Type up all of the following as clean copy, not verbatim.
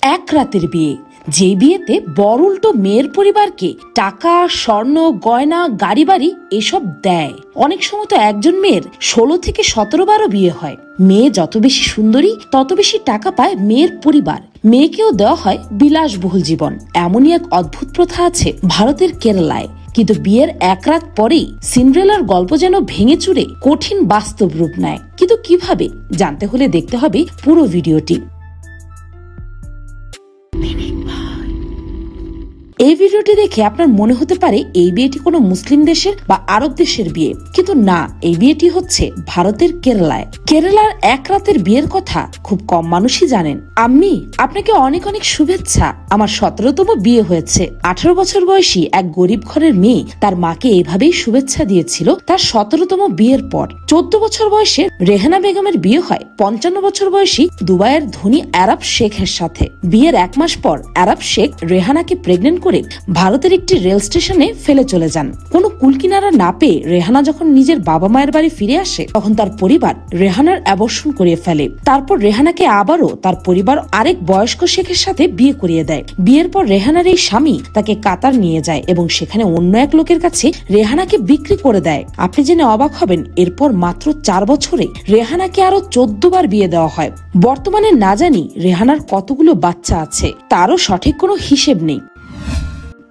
এক রাতের বিয়ে, যে বিয়েতে বর উল্টো মেয়ের পরিবারকে টাকা, স্বর্ণ, গয়না, গাড়ি বাড়ি এসব দেয়। অনেক সময় তো একজন মেয়ের 16 থেকে 17 বারও বিয়ে হয়। মেয়ে যত বেশি সুন্দরী তত বেশি টাকা পায় মেয়ের পরিবার। মেয়েকেও দেওয়া হয় বিলাসবহুল জীবন। এমনই এক অদ্ভুত প্রথা আছে ভারতের কেরালায়। কিন্তু বিয়ের এক রাত পরেই সিন্ড্রেলার গল্প যেন ভেঙে চুরে কঠিন বাস্তব রূপ নেয়। কিন্তু কিভাবে, জানতে হলে দেখতে হবে পুরো ভিডিওটি। এই ভিডিওটি দেখে আপনার মনে হতে পারে এই বিয়েটি কোনো মুসলিম দেশের বা আরব দেশের বিয়ে, কিন্তু না, এই বিয়েটি হচ্ছে ভারতের কেরালায়। কেরালার এক রাতের বিয়ের কথা খুব কম মানুষই জানেন। আম্মি, আপনাকে অনেক অনেক শুভেচ্ছা। আমার 17তম বিয়ে হয়েছে। 18 বছর বয়সী এক গরিব ঘরের মেয়ে তার মাকে এভাবেই শুভেচ্ছা দিয়েছিল তার 17তম বিয়ের পর। 14 বছর বয়সে রেহানা বেগমের বিয়ে হয় 55 বছর বয়সী দুবাইয়ের ধনী আরব শেখের সাথে। বিয়ের এক মাস পর আরব শেখ রেহানাকে প্রেগনেন্ট করে ভারতের একটি রেল স্টেশনে ফেলে চলে যান। কোনো কুলকিনারা না পেয়ে রেহানা যখন নিজের বাবা মায়ের বাড়ি ফিরে আসে, তখন তার পরিবার রেহানার অ্যাবর্শন করিয়ে ফেলে। তারপর রেহানাকে আবারও তার পরিবার আরেক বয়স্ক শেখের সাথে বিয়ে করিয়ে দেয়। বিয়ের পর রেহানার এই স্বামী তাকে কাতার নিয়ে যায় এবং সেখানে অন্য এক লোকের কাছে রেহানাকে বিক্রি করে দেয়। আপনি জেনে অবাক হবেন, এরপর মাত্র 4 বছরে রেহানাকে আরো 14 বার বিয়ে দেওয়া হয়। বর্তমানে না জানি রেহানার কতগুলো বাচ্চা আছে, তারও সঠিক কোনো হিসেব নেই।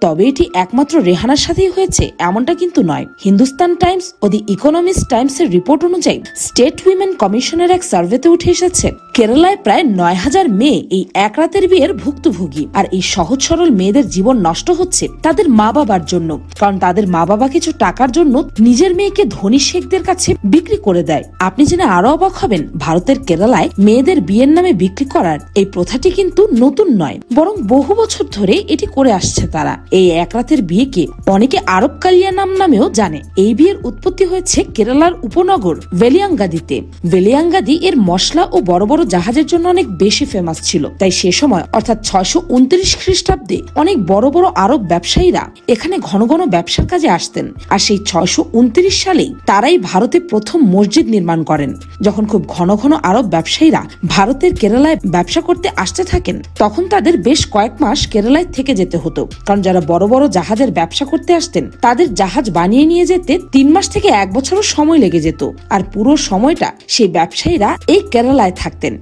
তবে এটি একমাত্র রেহানার সাথেই হয়েছে এমনটা কিন্তু নয়। হিন্দুস্তান টাইমস ও দি ইকোনমিস্ট টাইমস এর রিপোর্ট অনুযায়ী স্টেট উইমেন কমিশনের এক সার্ভেতে উঠে এসেছে কেরালায় প্রায় 9000 মেয়ে এই এক রাতের বিয়ের ভুক্তভোগী। আর এই সহজ সরল মেয়েদের জীবন নষ্ট হচ্ছে তাদের মা বাবার জন্য, কারণ তাদের মা বাবা কিছু টাকার জন্য নিজের মেয়েকে ধনী শেখদের কাছে বিক্রি করে দেয়। আপনি জেনে আরো অবাক হবেন, ভারতের কেরালায় মেয়েদের বিয়ের নামে বিক্রি করার এই প্রথাটি কিন্তু নতুন নয়, বরং বহু বছর ধরে এটি করে আসছে তারা। এই এক রাতের বিয়েকে অনেকে আরব কালিয়ানাম নামেও জানে। এই বিয়ের উৎপত্তি হয়েছে কেরালার উপনগর ভেলিয়াঙ্গাদিতে। ভেলিয়াঙ্গাদি এর মশলা ও বড় বড় জাহাজের জন্য অনেক বেশি ফেমাস ছিল। তাই সে সময় অর্থাৎ 629 খ্রিস্টাব্দে অনেক বড় বড় আরব ব্যবসায়ীরা এখানে ঘন ঘন ব্যবসার কাজে আসতেন। আর সেই 629 সালেই তারাই ভারতে প্রথম মসজিদ নির্মাণ করেন। যখন খুব ঘন ঘন আরব ব্যবসায়ীরা ভারতের কেরালায় ব্যবসা করতে আসতে থাকেন, তখন তাদের বেশ কয়েক মাস কেরালায় থেকে যেতে হতো, কারণ যারা বড় বড় জাহাজের ব্যবসা করতে আসতেন তাদের জাহাজ বানিয়ে নিয়ে যেতে 3 মাস থেকে 1 বছরও সময় লেগে যেত। আর পুরো সময়টা সেই ব্যবসায়ীরা এই কেরালায় থাকতেন।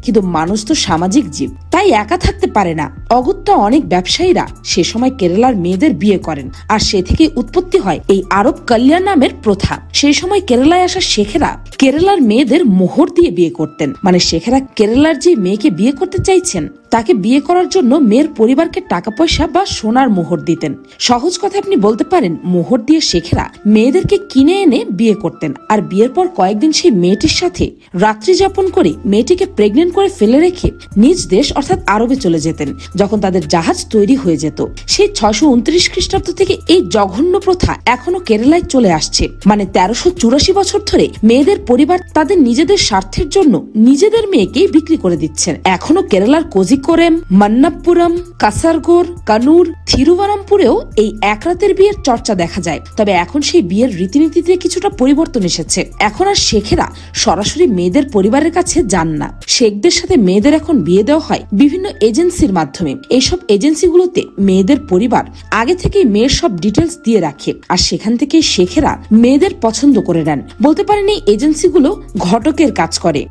কিন্তু মানুষ তো সামাজিক জীব, তাই একা থাকতে পারে না। অগত্যা অনেক ব্যবসায়ীরা সে সময় কেরালার মেয়েদের বিয়ে করেন, আর সে থেকে উৎপত্তি হয় এই আরব কল্যাণ নামের প্রথা। সেই সময় কেরালায় আসা শেখেরা কেরালার মেয়েদের মোহর দিয়ে বিয়ে করতেন। মানে শেখেরা কেরালার যে মেয়েকে বিয়ে করতে চাইছেন তাকে বিয়ে করার জন্য মেয়ের পরিবারকে টাকা পয়সা বা সোনার মোহর দিতেন। সহজ কথা আপনি বলতে পারেন, মোহর দিয়ে শেখেরা মেয়েদেরকে কিনে এনে বিয়ে করতেন। আর বিয়ের পর কয়েকদিন সেই মেয়েটির সাথে রাত্রি যাপন করে মেয়েটিকে প্রেগনেন্ট করে ফেলে রেখে নিজ দেশ অর্থাৎ আরবে চলে যেতেন যখন তাদের জাহাজ তৈরি হয়ে যেত। সেই 629 খ্রিস্টাব্দ থেকে এই জঘন্য প্রথা এখনো কেরালায় চলে আসছে। মানে 1384 বছর ধরে মেয়েদের পরিবার তাদের নিজেদের স্বার্থের জন্য নিজেদের মেয়েকেই বিক্রি করে দিচ্ছেন। এখনো কেরালার কোজিকোড়েম, মান্নাপ্পুরম, কাসারগোড়, কানুর, থিরুভানামপুরেও এই এক রাতের বিয়ের চর্চা দেখা যায়। তবে এখন সেই বিয়ের রীতিনীতিতে কিছুটা পরিবর্তন এসেছে। এখন আর শেখেরা সরাসরি মেয়েদের পরিবারের কাছে যান না। শেখদের সাথে মেয়েদের এখন বিয়ে দেওয়া হয় বিভিন্ন এজেন্সির মাধ্যমে। এইসব এজেন্সিগুলোতে মেয়েদের পরিবার আগে থেকেই মেয়ের সব ডিটেলস দিয়ে রাখে, আর সেখান থেকে শেখেরা মেয়েদের পছন্দ করে নেন। বলতে পারেন এই এজেন্সিগুলো ঘটকের কাজ করে।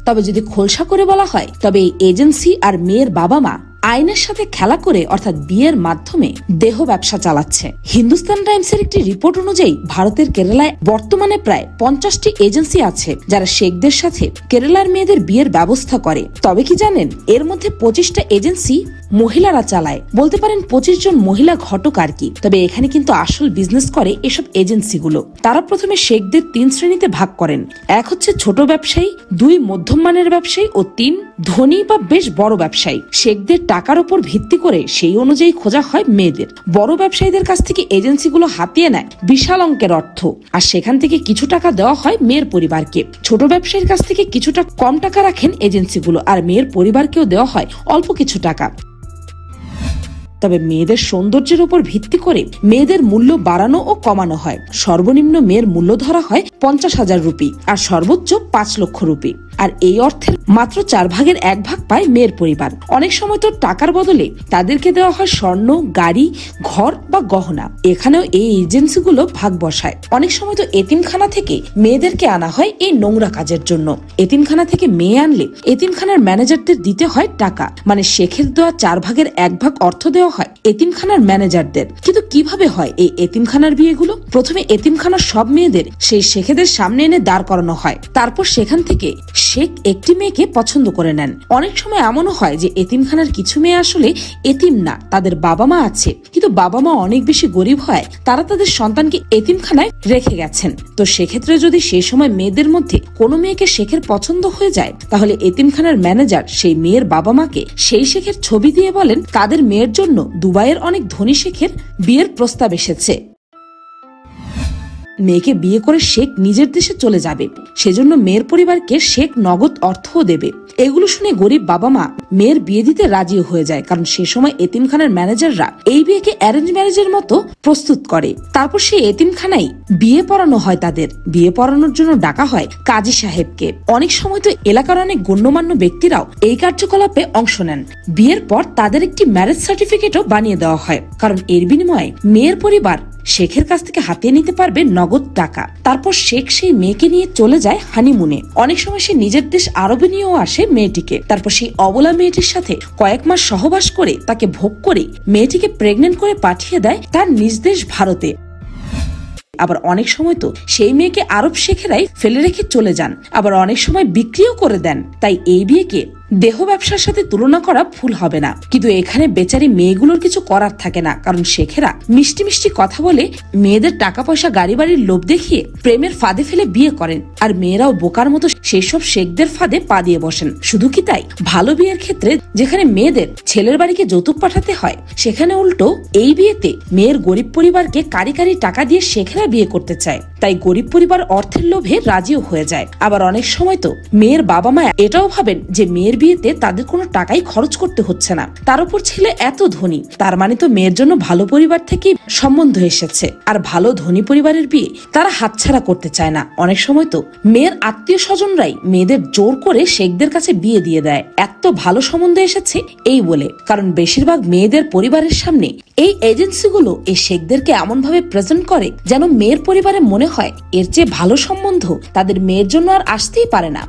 তবে যদি খোলসা করে বলা হয়, তবে এই এজেন্সি আর মেয়ের বাবা মা আইনের সাথে খেলা করে অর্থাৎ বিয়ের মাধ্যমে দেহ ব্যবসা চালাচ্ছে। হিন্দুস্তান টাইমসের একটি রিপোর্ট অনুযায়ী ভারতের কেরালায় বর্তমানে প্রায় 50টি এজেন্সি আছে যারা শেখদের সাথে কেরালার মেয়েদের বিয়ের ব্যবস্থা করে। তবে কি জানেন, এর মধ্যে 25টা এজেন্সি মহিলারা চালায়। বলতে পারেন 25 জন মহিলা ঘটক আর কি। তবে এখানে কিন্তু আসল বিজনেস করে এসব এজেন্সিগুলো। তারা প্রথমে শেখদের 3 শ্রেণীতে ভাগ করেন। এক হচ্ছে ছোট ব্যবসায়ী, 2 মধ্যম মানের ব্যবসায়ী ও 3 ধনী বা বেশ বড় ব্যবসায়ী। শেখদের টাকার উপর ভিত্তি করে সেই অনুযায়ী খোঁজা হয় মেয়েদের। বড় ব্যবসায়ীদের কাছ থেকে এজেন্সিগুলো হাতিয়ে নেয় বিশাল অঙ্কের অর্থ, আর সেখান থেকে কিছু টাকা দেওয়া হয় মেয়ের পরিবারকে। ছোট ব্যবসায়ীর কাছ থেকে কিছুটা কম টাকা রাখেন এজেন্সিগুলো, আর মেয়ের পরিবারকেও দেওয়া হয় অল্প কিছু টাকা। তবে মেয়েদের সৌন্দর্যের উপর ভিত্তি করে মেয়েদের মূল্য বাড়ানো ও কমানো হয়। সর্বনিম্ন মেয়ের মূল্য ধরা হয় 50,000 রুপি আর সর্বোচ্চ 5 লক্ষ রুপি। আর এই অর্থের মাত্র 1/4 পায় মেয়ের পরিবার। অনেক সময় তো টাকার বদলে তাদেরকে দেওয়া হয় স্বর্ণ, গাড়ি, ঘর বা গহনা। এখানেও এই এজেন্সিগুলো ভাগ বসায়। অনেক সময় তো এতিমখানা থেকে মেয়েদেরকে আনা হয় এই নোংরা কাজের জন্য। এতিমখানা থেকে মেয়ে আনলে এতিমখানার ম্যানেজারদের দিতে হয় টাকা, মানে শেখের দেওয়া 1/4 অর্থ দেওয়া হয় এতিমখানার ম্যানেজারদের। কিন্তু কিভাবে হয় এই এতিমখানার বিয়েগুলো? প্রথমে এতিমখানার সব মেয়েদের সেই শেখেদের সামনে এনে দাঁড় করানো হয়। তারপর সেখান থেকে শেখ একটি মেয়েকে পছন্দ করে নেন। অনেক সময় এমনও হয় যে এতিমখানার কিছু মেয়ে আসলে এতিম না, তাদের বাবা মা আছে, কিন্তু বাবা মা অনেক বেশি গরিব হয় তারা তাদের সন্তানকে এতিমখানায় রেখে গেছেন। তো সেক্ষেত্রে যদি সেই সময় মেয়েদের মধ্যে কোনো মেয়েকে শেখের পছন্দ হয়ে যায়, তাহলে এতিমখানার ম্যানেজার সেই মেয়ের বাবা মাকে সেই শেখের ছবি দিয়ে বলেন তাদের মেয়ের জন্য দুবাইয়ের অনেক ধনী শেখের বিয়ের প্রস্তাব এসেছে। মেয়েকে বিয়ে করে শেখ নিজের দেশে চলে যাবে, সেজন্য মেয়ের পরিবারকে শেখ নগদ অর্থও দেবে। এগুলো শুনে গরিব বাবা মা মেয়ের বিয়ে দিতে রাজিও হয়ে যায়, কারণ সে সময় এতিমখানার ম্যানেজাররা এই বিয়েকে অ্যারেঞ্জ ম্যারেজের মতো প্রস্তুত করে। তারপর সেই এতিমখানায় বিয়ে পড়ানো হয়। তাদের বিয়ে পড়ানোর জন্য ডাকা হয় কাজী সাহেবকে। অনেক সময় তো এলাকার অনেক গণ্যমান্য ব্যক্তিরাও এই কার্যকলাপে অংশ নেন। বিয়ের পর তাদের একটি ম্যারেজ সার্টিফিকেটও বানিয়ে দেওয়া হয়, কারণ এর বিনিময়ে মেয়ের পরিবার শেখের কাছ থেকে হাতিয়ে নিতে পারবে নগদ টাকা। তারপর শেখ সেই মেয়েকে নিয়ে চলে যায় হানিমুনে। অনেক সময় সে নিজের দেশ আরবে নিয়েও আসে মেয়েটিকে। তারপর সেই অবলা মেয়েটির সাথে কয়েক মাস সহবাস করে তাকে ভোগ করে মেয়েটিকে প্রেগনেন্ট করে পাঠিয়ে দেয় তার নিজ দেশ ভারতে। আবার অনেক সময় তো সেই মেয়েকে আরব শেখেরাই ফেলে রেখে চলে যান, আবার অনেক সময় বিক্রিও করে দেন। তাই এই বিয়েকে দেহ ব্যবসার সাথে তুলনা করা ভুল হবে না। কিন্তু এখানে বেচারি মেয়েগুলোর কিছু করার থাকে না, কারণ শেখেরা মিষ্টি মিষ্টি কথা বলে মেয়েদের টাকা পয়সা, গাড়ি বাড়ির লোভ দেখিয়ে প্রেমের ফাঁদে ফেলে বিয়ে করেন। আর মেয়েরাও বোকার মতো সেই সব শেখদের ফাঁদে পা দিয়ে বসেন। শুধু কি তাই, ভালো বিয়ের ক্ষেত্রে যেখানে মেয়েদের ছেলের বাড়িকে যৌতুক পাঠাতে হয়, সেখানে উল্টো এই বিয়েতে মেয়ের গরিব পরিবারকে কারি কারি টাকা দিয়ে শেখেরা বিয়ে করতে চায়। তাই গরিব পরিবার অর্থের লোভে রাজিও হয়ে যায়। আবার অনেক সময় তো মেয়ের বাবা মা এটাও ভাবেন যে মেয়ের বিয়েতে তাদের কোনো টাকাই খরচ করতে হচ্ছে না, তার উপর ছেলে এত ধনী, তার মানে তো মেয়ের জন্য ভালো পরিবার থেকে সম্বন্ধ এসেছে। আর ভালো ধনী পরিবারের বিয়ে তারা হাতছাড়া করতে চায় না। অনেক সময় তো মেয়ের আত্মীয় স্বজনরাই মেয়েদের জোর করে শেখদের কাছে বিয়ে দিয়ে দেয়, এত ভালো সম্বন্ধ এসেছে এই বলে। কারণ বেশিরভাগ মেয়েদের পরিবারের সামনে এই এজেন্সিগুলো এই শেখদেরকে এমন ভাবে প্রেজেন্ট করে যেন মেয়ের পরিবারে মনে হয় এর চেয়ে ভালো সম্বন্ধ তাদের মেয়ের জন্য আর আসতেই পারে না।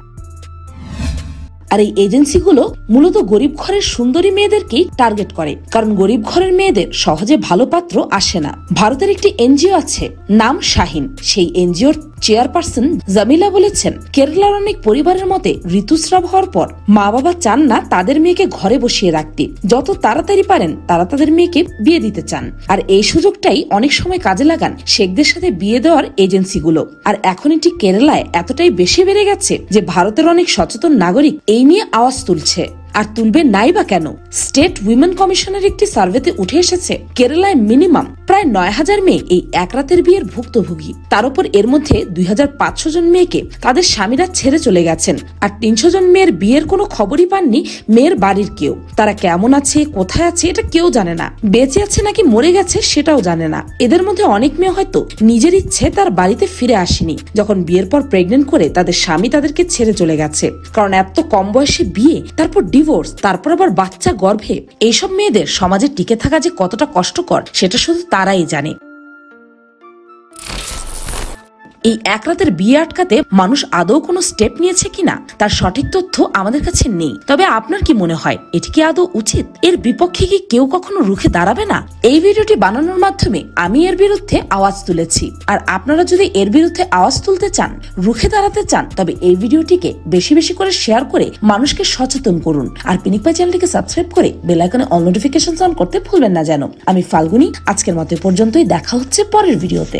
আর এই এজেন্সিগুলো মূলত গরিব ঘরের সুন্দরী মেয়েদেরকেই টার্গেট করে, কারণ গরিব ঘরের মেয়েদের সহজে ভালো পাত্র আসে না। ভারতের একটি এনজিও আছে, নাম শাহিন। সেই এনজিওর চেয়ারপারসন জামিলা বলেছেন, কেরালার অনেক পরিবারের মতে ঋতুস্রাব হওয়ার পর মা বাবা চান না তাদের মেয়েকে ঘরে বসিয়ে রাখতে, যত তাড়াতাড়ি পারেন তারা তাদের মেয়েকে বিয়ে দিতে চান। আর এই সুযোগটাই অনেক সময় কাজে লাগান শেখদের সাথে বিয়ে দেওয়ার এজেন্সিগুলো। আর এখন এটি কেরালায় এতটাই বেশি বেড়ে গেছে যে ভারতের অনেক সচেতন নাগরিক এই নিয়ে আওয়াজ তুলছে। আর তুলবে নাই বা কেন? স্টেট উইমেন কমিশনের একটি সার্ভেতে উঠে এসেছে কেরালায় মিনিমাম প্রায় 9000 মেয়ে এই এক রাতের বিয়ের ভুক্তভোগী। তার উপর এর মধ্যে 2500 জন মেয়েকে তাদের স্বামীরা ছেড়ে চলে গেছেন। আর 300 জন মেয়ের বিয়ের কোনো খবরই পাননি মেয়ের বাড়ির কেউ। তারা কেমন আছে, কোথায় আছে এটা কেউ জানে না, বেঁচে আছে নাকি মরে গেছে সেটাও জানে না। এদের মধ্যে অনেক মেয়ে হয়তো নিজের ইচ্ছে তার বাড়িতে ফিরে আসেনি, যখন বিয়ের পর প্রেগনেন্ট করে তাদের স্বামী তাদেরকে ছেড়ে চলে গেছে। কারণ এত কম বয়সে বিয়ে, তারপর ডিভোর্স, তারপর আবার বাচ্চা গর্ভে, এইসব মেয়েদের সমাজে টিকে থাকা যে কতটা কষ্টকর সেটা শুধু তারাই জানে। এই এক রাতের বিয়ে আটকাতে মানুষ আদৌ কোনো স্টেপ নিয়েছে কিনা তার সঠিক তথ্য আমাদের কাছে নেই। তবে আপনার কি মনে হয় এটি কি আদৌ উচিত? এর বিপক্ষে কি কেউ কখনো রুখে দাঁড়াবে না? এই ভিডিওটি বানানোর মাধ্যমে আমি এর বিরুদ্ধে আওয়াজ তুলেছি। আর আপনারা যদি এর বিরুদ্ধে আওয়াজ তুলতে চান, রুখে দাঁড়াতে চান, তবে এই ভিডিওটিকে বেশি বেশি করে শেয়ার করে মানুষকে সচেতন করুন। আর পিনিক পাই চ্যানেলটিকে সাবস্ক্রাইব করে বেল আইকনে অল নোটিফিকেশন অন করতে ভুলবেন না যেন। আমি ফাল্গুনি, আজকের মতো পর্যন্তই। দেখা হচ্ছে পরের ভিডিওতে।